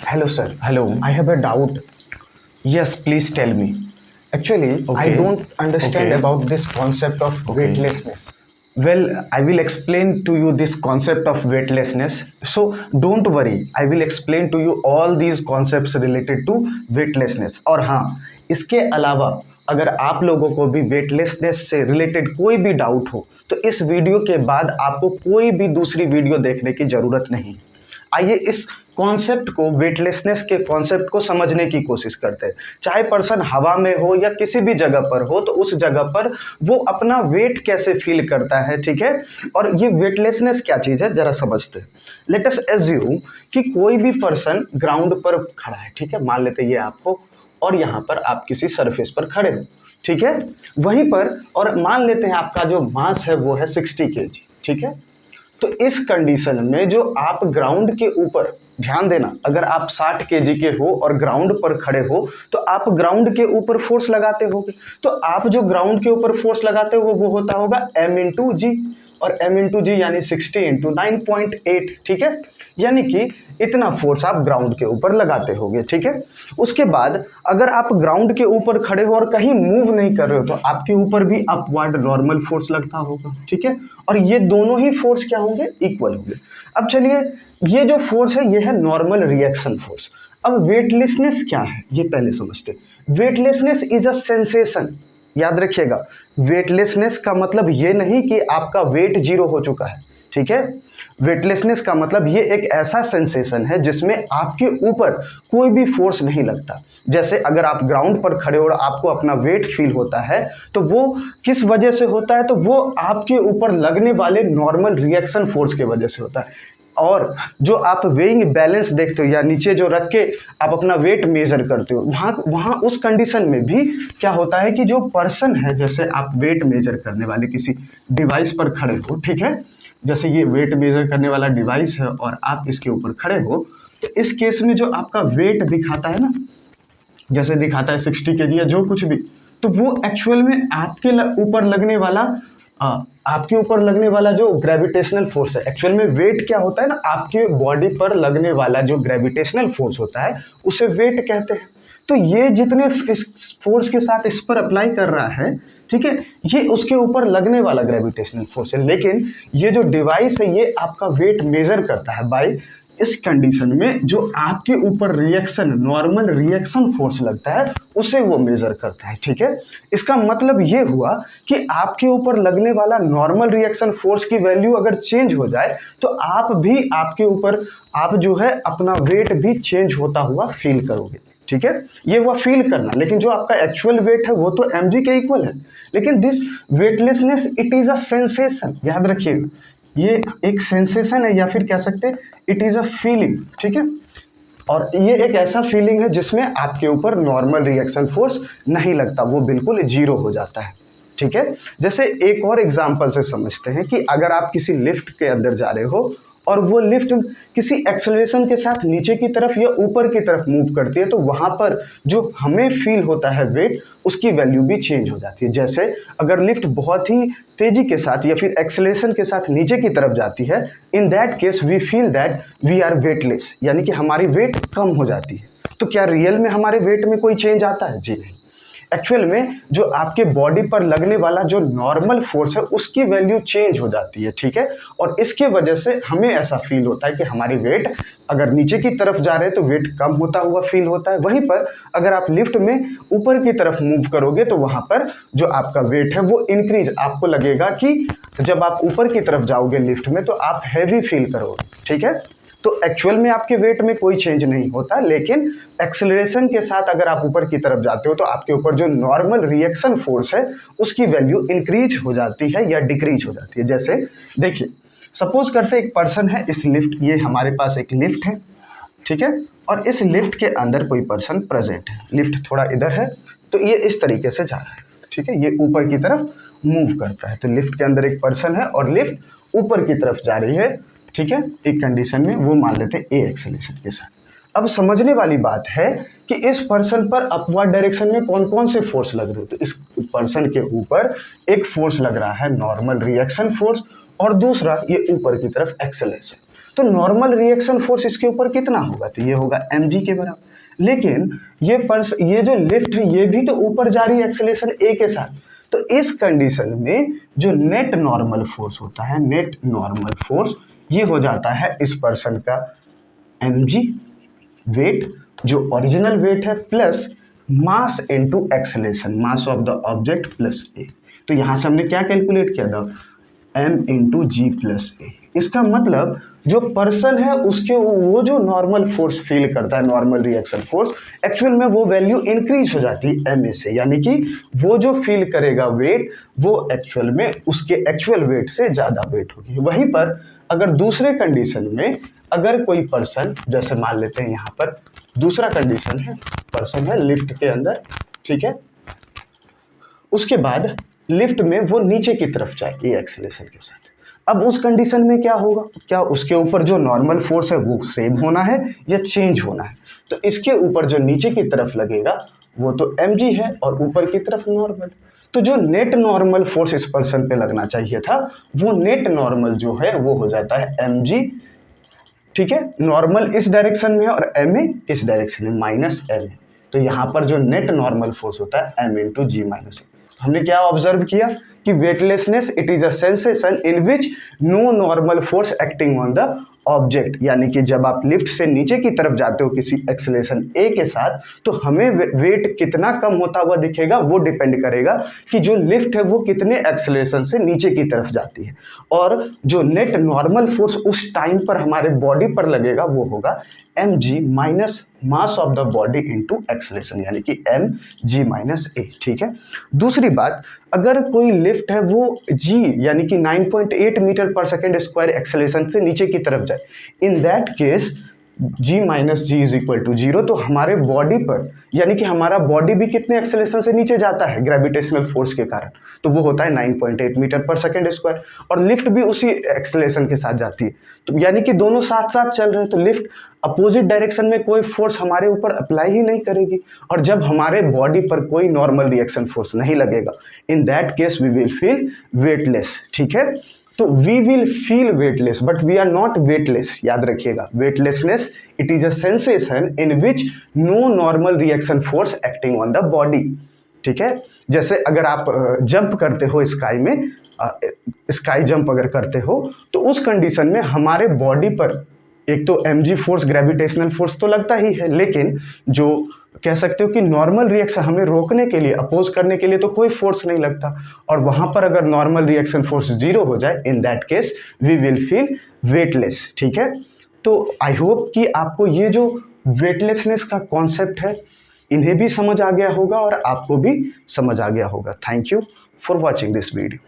Hello, sir. Hello. I have a doubt. Yes, please tell me. Actually, I Okay. don't understand Okay. about this concept of Okay. weightlessness. Well, I will explain to you this concept of weightlessness. So don't worry, I will explain to you all these concepts related to weightlessness. और हाँ, इसके अलावा अगर आप लोगों को भी weightlessness से रिलेटेड कोई भी डाउट हो तो इस वीडियो के बाद आपको कोई भी दूसरी वीडियो देखने की ज़रूरत नहीं। आइए इस कॉन्सेप्ट को, वेटलेसनेस के कॉन्सेप्ट को समझने की कोशिश करते हैं। चाहे पर्सन हवा में हो या किसी भी जगह पर हो तो उस जगह पर वो अपना वेट कैसे फील करता है, ठीक है। और ये वेटलेसनेस क्या चीज़ है जरा समझते हैं। लेट अस एज्यूम कि कोई भी पर्सन ग्राउंड पर खड़ा है, ठीक है। मान लेते ये आपको, और यहाँ पर आप किसी सरफेस पर खड़े हो, ठीक है। वहीं पर और मान लेते हैं आपका जो मास है वो है 60 kg, ठीक है। तो इस कंडीशन में जो आप ग्राउंड के ऊपर, ध्यान देना, अगर आप 60 kg के हो और ग्राउंड पर खड़े हो तो आप ग्राउंड के ऊपर फोर्स लगाते होगे। तो आप जो ग्राउंड के ऊपर फोर्स लगाते हो वो होता होगा m इंटू जी, और m इंटू जी यानी 60 इंटू 9.8, ठीक है। यानी कि इतना फोर्स आप ग्राउंड के ऊपर लगाते होगे, ठीक है। उसके बाद अगर आप ग्राउंड के ऊपर खड़े हो और कहीं मूव नहीं कर रहे हो तो आपके ऊपर भी अपवर्ड नॉर्मल फोर्स लगता होगा, ठीक है। और ये दोनों ही फोर्स क्या होंगे, इक्वल होंगे। अब चलिए, ये जो फोर्स है ये है नॉर्मल रिएक्शन फोर्स। अब वेटलेसनेस क्या है ये पहले समझते हैं। Weightlessness is a sensation. याद रखिएगा, वेटलेसनेस का मतलब ये नहीं कि आपका वेट जीरो हो चुका है, ठीक है। वेटलेसनेस का मतलब ये एक ऐसा सेंसेशन है जिसमें आपके ऊपर कोई भी फोर्स नहीं लगता। जैसे अगर आप ग्राउंड पर खड़े हो और आपको अपना वेट फील होता है तो वो किस वजह से होता है, तो वो आपके ऊपर लगने वाले नॉर्मल रिएक्शन फोर्स के वजह से होता है। और जो आप वेइंग बैलेंस देखते हो या नीचे जो रख के आप अपना वेट मेजर करते हो, वहाँ उस कंडीशन में भी क्या होता है कि जो पर्सन है, जैसे आप वेट मेजर करने वाले किसी डिवाइस पर खड़े हो, ठीक है। जैसे ये वेट मेजर करने वाला डिवाइस है और आप इसके ऊपर खड़े हो, तो इस केस में जो आपका वेट दिखाता है ना, जैसे दिखाता है 60 kg या जो कुछ भी, तो वो एक्चुअल में आपके ऊपर लगने वाला आपके ऊपर लगने वाला जो ग्रेविटेशनल फोर्स है। एक्चुअल में वेट क्या होता है ना, आपके बॉडी पर लगने वाला जो ग्रेविटेशनल फोर्स होता है उसे वेट कहते हैं। तो ये जितने इस फोर्स के साथ इस पर अप्लाई कर रहा है, ठीक है, ये उसके ऊपर लगने वाला ग्रेविटेशनल फोर्स है। लेकिन ये जो डिवाइस है ये आपका वेट मेजर करता है बाय इस कंडीशन में जो आपके ऊपर रिएक्शन, नॉर्मल रिएक्शन फोर्स लगता है उसे वो मेजर करता है, ठीक है। इसका मतलब ये हुआ कि आपके ऊपर लगने वाला नॉर्मल रिएक्शन फोर्स की वैल्यू अगर चेंज हो जाए तो आप भी आपके ऊपर आप जो है अपना वेट भी चेंज होता हुआ फील करोगे, ठीक है। ये हुआ फील करना, लेकिन जो आपका एक्चुअल वेट है वो तो mg के इक्वल है। लेकिन this weightlessness it is a sensation, याद रखिएगा, ये एक सेंसेशन है या फिर कह सकते हैं इट इज अ फीलिंग, ठीक है। और ये एक ऐसा फीलिंग है जिसमें आपके ऊपर नॉर्मल रिएक्शन फोर्स नहीं लगता, वो बिल्कुल जीरो हो जाता है, ठीक है। जैसे एक और एग्जांपल से समझते हैं कि अगर आप किसी लिफ्ट के अंदर जा रहे हो और वो लिफ्ट किसी एक्सेलरेशन के साथ नीचे की तरफ या ऊपर की तरफ मूव करती है तो वहाँ पर जो हमें फील होता है वेट, उसकी वैल्यू भी चेंज हो जाती है। जैसे अगर लिफ्ट बहुत ही तेजी के साथ या फिर एक्सेलरेशन के साथ नीचे की तरफ जाती है, in that case we feel that we are weightless, यानी कि हमारी वेट कम हो जाती है। तो क्या रियल में हमारे वेट में कोई चेंज आता है? जी नहीं। एक्चुअल में जो आपके बॉडी पर लगने वाला जो नॉर्मल फोर्स है उसकी वैल्यू चेंज हो जाती है, ठीक है। और इसके वजह से हमें ऐसा फील होता है कि हमारी वेट अगर नीचे की तरफ जा रहे हैं तो वेट कम होता हुआ फील होता है। वहीं पर अगर आप लिफ्ट में ऊपर की तरफ मूव करोगे तो वहां पर जो आपका वेट है वो इंक्रीज, आपको लगेगा कि जब आप ऊपर की तरफ जाओगे लिफ्ट में तो आप हैवी फील करोगे, ठीक है। तो एक्चुअल में आपके वेट में कोई चेंज नहीं होता, लेकिन एक्सेलरेशन के साथ अगर आप ऊपर की तरफ जाते हो तो आपके ऊपर जो नॉर्मल रिएक्शन फोर्स है उसकी वैल्यू इंक्रीज हो जाती है या डिक्रीज हो जाती है। जैसे देखिए, सपोज करते एक पर्सन है, इस लिफ्ट, ये हमारे पास एक लिफ्ट है, ठीक है, और इस लिफ्ट के अंदर कोई पर्सन प्रेजेंट है। लिफ्ट थोड़ा इधर है तो ये इस तरीके से जा रहा है, ठीक है, ये ऊपर की तरफ मूव करता है। तो लिफ्ट के अंदर एक पर्सन है और लिफ्ट ऊपर की तरफ जा रही है, ठीक है। एक कंडीशन में वो मान लेते हैं ए एक्सेलरेशन के साथ। अब समझने वाली बात है कि इस पर्सन पर अपवर्ड डायरेक्शन में कौन कौन से फोर्स लग रहे हो। तो इस पर्सन के ऊपर एक फोर्स लग रहा है नॉर्मल रिएक्शन फोर्स और दूसरा ये ऊपर की तरफ एक्सेलरेशन। तो नॉर्मल रिएक्शन फोर्स इसके ऊपर कितना होगा, तो ये होगा mg के बराबर। लेकिन ये जो लिफ्ट है ये भी तो ऊपर जा रही है एक्सेलरेशन a के साथ, तो इस कंडीशन में जो नेट नॉर्मल फोर्स होता है, नेट नॉर्मल फोर्स ये हो जाता है इस पर्सन का mg वेट, जो ओरिजिनल वेट है, plus mass into acceleration, mass of the object plus A. तो यहां से हमने क्या कैलकुलेट किया था, m into G plus A. इसका मतलब जो पर्सन है उसके वो जो नॉर्मल फोर्स फील करता है, नॉर्मल रिएक्शन फोर्स, एक्चुअल में वो वैल्यू इंक्रीज हो जाती है ma से, यानी कि वो जो फील करेगा वेट वो एक्चुअल में उसके एक्चुअल वेट से ज़्यादा वेट होगी। वहीं पर अगर दूसरे कंडीशन में अगर कोई पर्सन, जैसे मान लेते हैं यहाँ पर दूसरा कंडीशन है, पर्सन है लिफ्ट के अंदर, ठीक है, उसके बाद लिफ्ट में वो नीचे की तरफ जाएगी एक्सेलरेशन के साथ। अब उस कंडीशन में क्या होगा, क्या उसके ऊपर जो नॉर्मल फोर्स है वो सेम होना है या चेंज होना है, तो इसके ऊपर जो नीचे की तरफ लगेगा वो तो mg है और ऊपर की तरफ नॉर्मल। तो जो नेट नॉर्मल फोर्स इस पर्सन पे लगना चाहिए था वो नेट नॉर्मल जो है वो हो जाता है mg, ठीक है, नॉर्मल इस डायरेक्शन में और ma इस डायरेक्शन में, माइनस ma। तो यहाँ पर जो नेट नॉर्मल फोर्स होता है m into g minus a. हमने क्या ऑब्जर्व किया कि weightlessness it is a sensation in which no normal force acting on the object, यानी कि जब आप लिफ्ट से नीचे की तरफ जाते हो किसी एक्सेलरेशन a के साथ तो हमें वेट कितना कम होता हुआ दिखेगा, वो डिपेंड करेगा कि जो लिफ्ट है वो कितने एक्सेलरेशन से नीचे की तरफ जाती है, और जो नेट नॉर्मल फोर्स उस टाइम पर हमारे बॉडी पर लगेगा वो होगा mg minus mass of the body into acceleration, यानी कि mg माइनस a, ठीक है। दूसरी बात, अगर कोई लिफ्ट है वो g यानी कि 9.8 मीटर पर सेकेंड स्क्वायर एक्सेलरेशन से नीचे की तरफ जाए, in that case g minus g is equal to 0, तो हमारे बॉडी पर, यानी कि हमारा बॉडी भी कितने एक्सेलरेशन से नीचे जाता है ग्रेविटेशनल फोर्स के कारण, तो वो होता है 9.8 मीटर पर सेकेंड स्क्वायर, और लिफ्ट भी उसी एक्सेलरेशन के साथ जाती है, तो यानी कि दोनों साथ साथ चल रहे हैं, तो लिफ्ट अपोजिट डायरेक्शन में कोई फोर्स हमारे ऊपर अप्लाई ही नहीं करेगी, और जब हमारे बॉडी पर कोई नॉर्मल रिएक्शन फोर्स नहीं लगेगा, in that case we will feel weightless, ठीक है। तो we will feel weightless but we are not weightless, याद रखिएगा, weightlessness it is a sensation in which no normal reaction force acting on the body, ठीक है। जैसे अगर आप जंप करते हो स्काई में, स्काई जंप अगर करते हो तो उस कंडीशन में हमारे बॉडी पर एक तो mg फोर्स, ग्रेविटेशनल फोर्स तो लगता ही है, लेकिन जो कह सकते हो कि नॉर्मल रिएक्शन हमें रोकने के लिए, अपोज करने के लिए तो कोई फोर्स नहीं लगता, और वहां पर अगर नॉर्मल रिएक्शन फोर्स 0 हो जाए, in that case we will feel weightless, ठीक है। तो आई होप कि आपको ये जो वेटलेसनेस का कॉन्सेप्ट है इन्हें भी समझ आ गया होगा और आपको भी समझ आ गया होगा। Thank you for watching this video.